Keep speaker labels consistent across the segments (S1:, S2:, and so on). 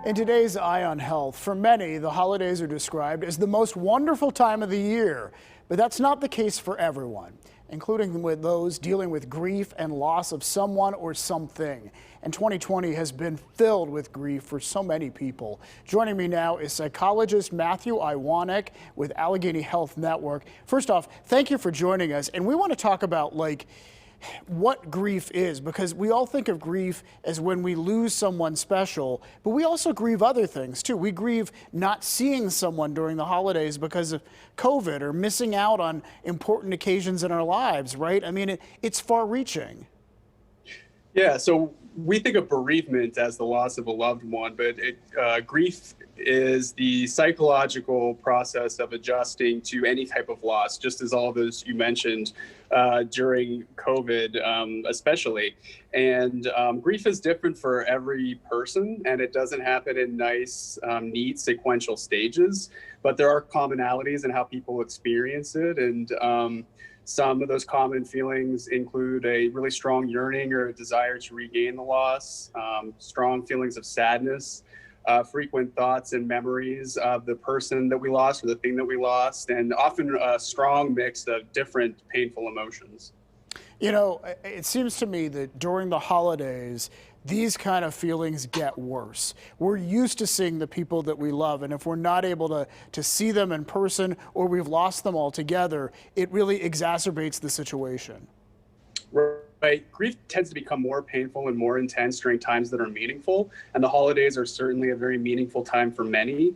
S1: In today's Eye on Health, for many, the holidays are described as the most wonderful time of the year. But that's not the case for everyone, including with those dealing with grief and loss of someone or something. And 2020 has been filled with grief for so many people. Joining me now is psychologist Matthew Iwaniec with Allegheny Health Network. First off, thank you for joining us. And we want to talk about what grief is, because we all think of grief as when we lose someone special, but we also grieve other things too. We grieve not seeing someone during the holidays because of COVID or missing out on important occasions in our lives, right? I mean, it's far-reaching.
S2: Yeah, so we think of bereavement as the loss of a loved one, but grief is the psychological process of adjusting to any type of loss, just as all those you mentioned during COVID, especially. And grief is different for every person, and it doesn't happen in nice, neat, sequential stages, but there are commonalities in how people experience it. And some of those common feelings include a really strong yearning or a desire to regain the loss, strong feelings of sadness, frequent thoughts and memories of the person that we lost or the thing that we lost, and often a strong mix of different painful emotions.
S1: You know, it seems to me that during the holidays, these kind of feelings get worse. We're used to seeing the people that we love, and if we're not able to see them in person or we've lost them altogether, it really exacerbates the situation.
S2: Right. Grief tends to become more painful and more intense during times that are meaningful, and the holidays are certainly a very meaningful time for many.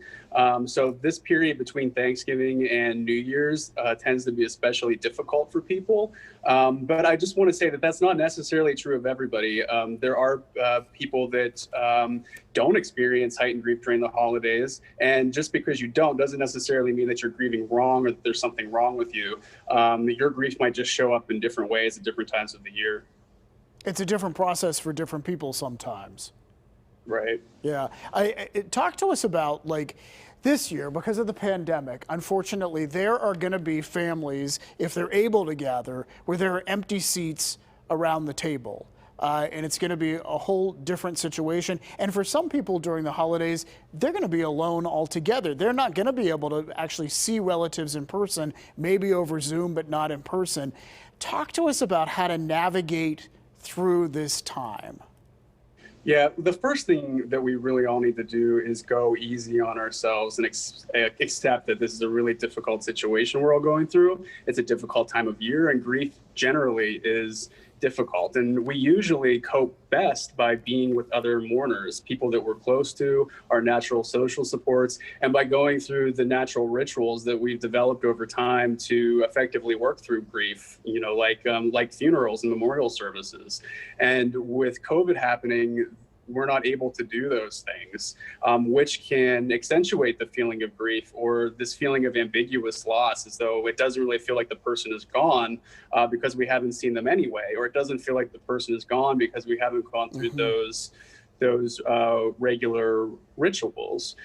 S2: So this period between Thanksgiving and New Year's tends to be especially difficult for people. But I just want to say that that's not necessarily true of everybody. There are people that don't experience heightened grief during the holidays, and just because you don't doesn't necessarily mean that you're grieving wrong or that there's something wrong with you. Your grief might just show up in different ways at different times of the year.
S1: It's a different process for different people sometimes.
S2: Right.
S1: Yeah. Talk to us about this year, because of the pandemic, unfortunately, there are going to be families, if they're able to gather, where there are empty seats around the table. And it's going to be a whole different situation. And for some people during the holidays, they're going to be alone altogether. They're not going to be able to actually see relatives in person, maybe over Zoom, but not in person. Talk to us about how to navigate through this time.
S2: Yeah, the first thing that we really all need to do is go easy on ourselves and accept that this is a really difficult situation we're all going through. It's a difficult time of year, and grief generally is difficult. And we usually cope best by being with other mourners, people that we're close to, our natural social supports, and by going through the natural rituals that we've developed over time to effectively work through grief, like funerals and memorial services. And with COVID happening, we're not able to do those things, which can accentuate the feeling of grief or this feeling of ambiguous loss, as though it doesn't really feel like the person is gone because we haven't seen them anyway, or it doesn't feel like the person is gone because we haven't gone through those regular rituals.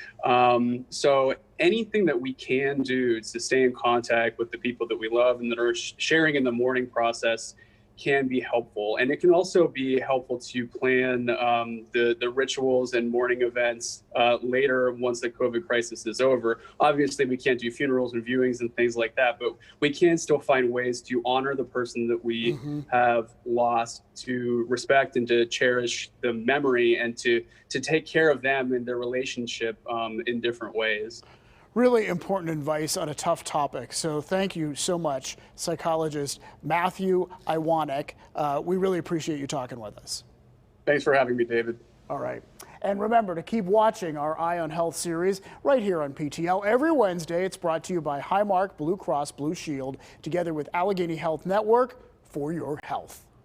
S2: So anything that we can do to stay in contact with the people that we love and that are sharing in the mourning process can be helpful. And it can also be helpful to plan the rituals and mourning events later once the COVID crisis is over. Obviously, we can't do funerals and viewings and things like that, but we can still find ways to honor the person that we have lost, to respect and to cherish the memory, and to take care of them and their relationship in different ways.
S1: Really important advice on a tough topic. So thank you so much, psychologist Matthew Iwaniec. We really appreciate you talking with us.
S2: Thanks for having me, David.
S1: All right. And remember to keep watching our Eye on Health series right here on PTL. Every Wednesday, it's brought to you by Highmark Blue Cross Blue Shield, together with Allegheny Health Network, for your health.